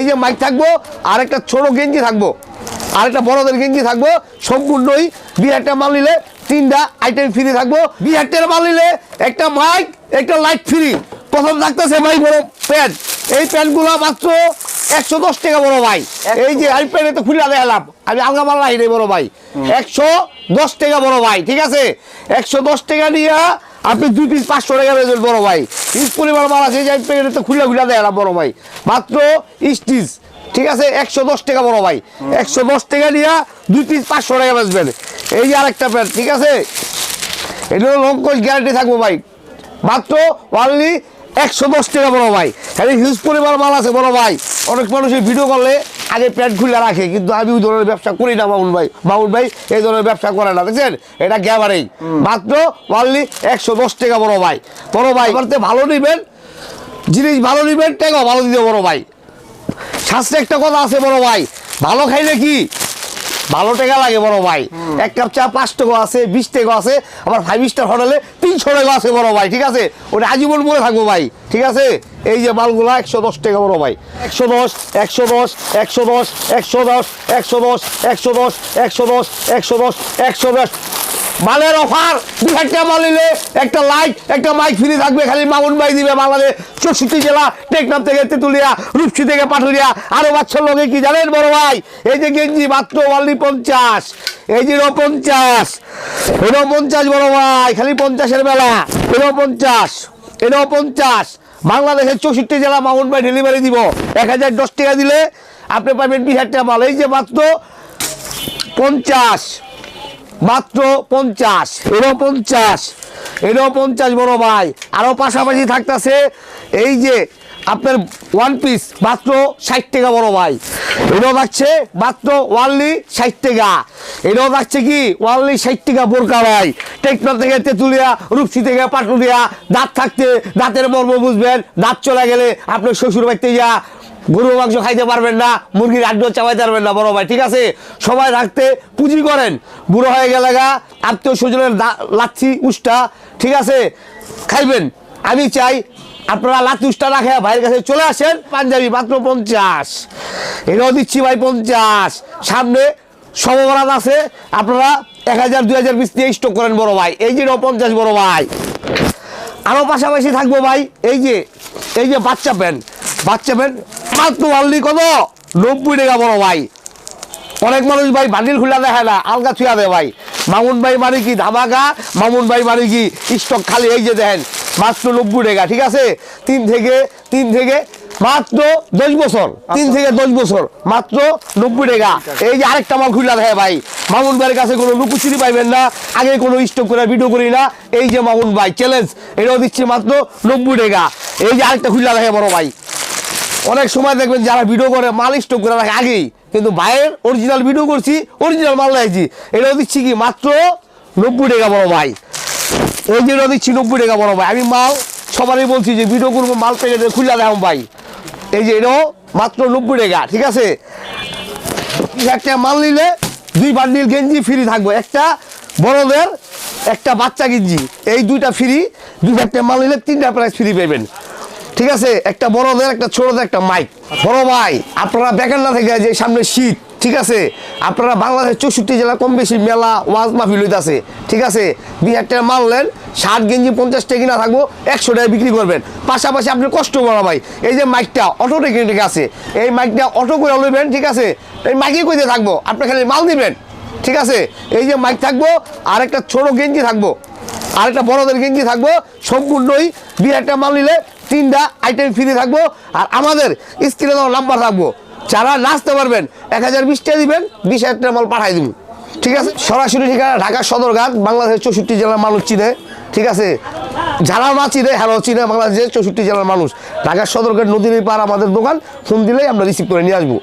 যে মাইক থাকবো, আর একটা ছোট গেঞ্জি থাকবো, আর একটা বড়দের গেঞ্জি থাকবো। সম্পূর্ণই 2000 টাকা মাল নিলে 3টা আইটেম ফ্রি থাকবো। 2000 টাকা মাল নিলে একটা মাইক, একটা লাইট ফ্রি। প্রথম থাকতেছে ভাই বড় প্যান্ট। এই প্যান্টগুলো মাত্র 110 টাকা বড় ভাই। এই যে আই প্যান্ট তো খুলে দেখালাম, আমি আলগা মাল রাখি নাই বড় ভাই। 110 টাকা বড় ভাই, ঠিক আছে। 110 টাকা নিয়ে আপনি 2 পিস 500 টাকা বেচবেন বড় ভাই। ইস পরিমাণ মাল আছে, যে আই প্যান্ট তো খুলে দেখালাম বড় ভাই। মাত্র স্টিচ, ঠিক আছে। 110 টাকা বড় ভাই। 110 টাকা নিয়ে 2 পিস 500 টাকা বেচবেন। এই যে আরেকটা প্যান্ট, ঠিক আছে। এটা লং কোর্স গ্যারান্টি থাকবো ভাই। মাত্র অনলি 110 টাকা বড় ভাই। খালি হিউজ পরিমাণ মাল আছে বড় ভাই। অনেক মানুষের ভিডিও করলে আগে প্যান্ট খুলে রাখে, কিন্তু আমি ওই ধরনের ব্যবসা করি না মামুন ভাই। মামুন ভাই এই ধরনের ব্যবসা করে না, দেখছেন। এটা গ্যাবারেই মাত্র অনলি 110 টাকা বড় ভাই। বড় ভাই বলতে ভালো নিবেন, জিনিস ভালো নিবেন, টাকাও ভালো দিতে বড় ভাই। শাস্ত্রে একটা কথা আছে বড় ভাই, ভালো খাইলে কি ভালো টাকা লাগে বড় ভাই। এক কাপ চা 5 টাকা আছে, 20 টাকা আছে, আবার 5 স্টার হোটেলে 300 টাকা আছে বড় ভাই, ঠিক আছে। ওটা আজীবন মনে থাকবো ভাই, ঠিক আছে। এই যে মালগুলা 110 টাকা বড় ভাই। 110 110 110 110 110 110 110 110 110 মালের অফার। 2000 টাকা মাল নিলে একটা লাইট, একটা মাইক ফ্রি থাকবে। খালি মামুন ভাই দিবে। বাংলাদেশ 64 জেলা, টেকনাফ থেকে তেতুলিয়া, রূপসী থেকে পাটুরিয়া, আরো বাচ্চার লোকে কি জানেন বড় ভাই, এই যে গেঞ্জি মাত্র অনলি 50। এই যে 50, এটাও 50 বড় ভাই। খালি 50-এর বেলা। এটাও 50, এটাও 50। বাংলাদেশের 64 জেলা মামুন ভাই ডেলিভারি দিব। 1010 টাকা দিলে আপনি পাবেন 2000 টাকা মাল। এই যে মাত্র 50, মাত্র 50। এটাও 50, এটাও 50 বড় ভাই। আরো পাশাপাশি থাকতেছে এই যে আপনার ওয়ান পিস মাত্র 60 টাকা বড় ভাই। এটাও থাকছে মাত্র ওয়ানলি 60 টাকা। এটাও থাকছে কি ওয়ানলি 60 টাকা বোরকা ভাই। টেকনাফ থেকে তেতুলিয়া, রূপসী থেকে পাটুরিয়া। দাঁত থাকতে দাঁতের মর্ম বুঝবেন। দাঁত চলে গেলে আপনার শ্বশুর বাড়িতে যা গরু মাংস খাইতে পারবেন না, মুরগির আড্ডা চাবাইতে পারবেন না বড় ভাই, ঠিক আছে। সবাই রাখতে পুঁজি করেন, বুড়ো হয়ে গেলে গা আত্মীয় স্বজনের লাচ্ছি উষ্টা, ঠিক আছে, খাইবেন। আমি চাই আপনারা লাচ্ছি উষ্টা রাখে ভাইয়ের কাছে চলে আসেন। পাঞ্জাবি মাত্র 50, এটাও দিচ্ছি ভাই 50। সামনে সমবরাত আছে, আপনারা 1000-2000 পিস দিয়ে স্টক করেন বড় ভাই। এই যে 50 বড় ভাই। আরও পাশাপাশি থাকবো ভাই এই যে বাচ্চা প্যান্ট। বাচ্চা প্যান্ট মাত্র অনলি কত 90 টাকা বড় ভাই। অনেক মানুষ ভাই বান্ডিল খুলে দেখায় না, আলগা ছুঁয়া দেয় ভাই। মামুন ভাই মানে কি ধামাকা, মামুন ভাই মানে কি স্টক খালি। এই যে দেখেন মাত্র 90 টাকা, ঠিক আছে। 3 থেকে মাত্র 10 বছর, 3 থেকে 10 বছর মাত্র 90 টাকা। এই যে আরেকটা মাল খুলে দেয় ভাই। মামুন ভাইয়ের কাছে কোনো লুকুচুরি পাইবেন না, আগে কোনো স্টক করে ভিডিও করি না। এই যে মামুন ভাই চ্যালেঞ্জ, এটাও দিচ্ছি মাত্র 90 টাকা। এই যে আরেকটা খুলে দেখে বড় ভাই। অনেক সময় দেখবেন যারা ভিডিও করে মাল স্টক করে রাখে আগেই, কিন্তু ভাইয়ের অরিজিনাল ভিডিও করছি, অরিজিনাল মাল লাগছি। এটাও দিচ্ছি কি মাত্র 90 টাকা বড় ভাই। এই যে এটাও দিচ্ছি 90 টাকা বড় ভাই। আমি মাল সবারই বলছি যে ভিডিও করবো, মাল প্যাকেটে খুলে দেখাম ভাই। এই যে এটাও মাত্র 90 টাকা, ঠিক আছে। একটা মাল নিলে 2 বান্ডিল গেঞ্জি ফ্রি থাকবো, একটা বড়দের, একটা বাচ্চা গেঞ্জি। এই 2টা ফ্রি। 2000 টাকা মাল নিলে 3টা প্রাইস ফ্রি পাবেন, ঠিক আছে। একটা বড়দের, একটা ছোটদের, একটা মাইক। বড় ভাই আপনারা বেকার না থেকে যে সামনে শীত, ঠিক আছে, আপনারা বাংলাদেশের 64 জেলা কম বেশি মেলা ওয়াজ মাহফিল হইতাছে, ঠিক আছে। 2000 টাকা মাল নেন, শার্ট গেঞ্জি 50 টাকা কিনা থাকবো, 100 টাকা বিক্রি করবেন। পাশাপাশি আপনি কষ্ট বড় ভাই, এই যে মাইকটা অটো টেকনিক আছে, এই মাইকটা অটো করে লইবেন, ঠিক আছে। এই মাইকই কইতে থাকবো, আপনি খালি মাল দিবেন, ঠিক আছে। এই যে মাইক থাকবো, আর একটা ছোট গেঞ্জি থাকবো, আর একটা বড়দের গেঞ্জি থাকবো। সম্পূর্ণই 2000 টাকা মাল নিলে 3টা আইটেম ফ্রি থাকবো। আর আমাদের স্ক্রিনে দেওয়া নাম্বার থাকবো, যারা নাচতে পারবেন 1020 টাকা দিবেন, 20,000 টাকা মাল পাঠাই দিব, ঠিক আছে। সরাসরি ঠিকানা ঢাকা সদরঘাট। বাংলাদেশের 64 জেলার মানুষ চিনে, ঠিক আছে। যারা না চিনে হ্যালো চিনে বাংলাদেশের 64 জেলার মানুষ। ঢাকা সদরঘাট নদীর পার আমাদের দোকান। ফোন দিলেই আমরা রিসিভ করে নিয়ে আসবো।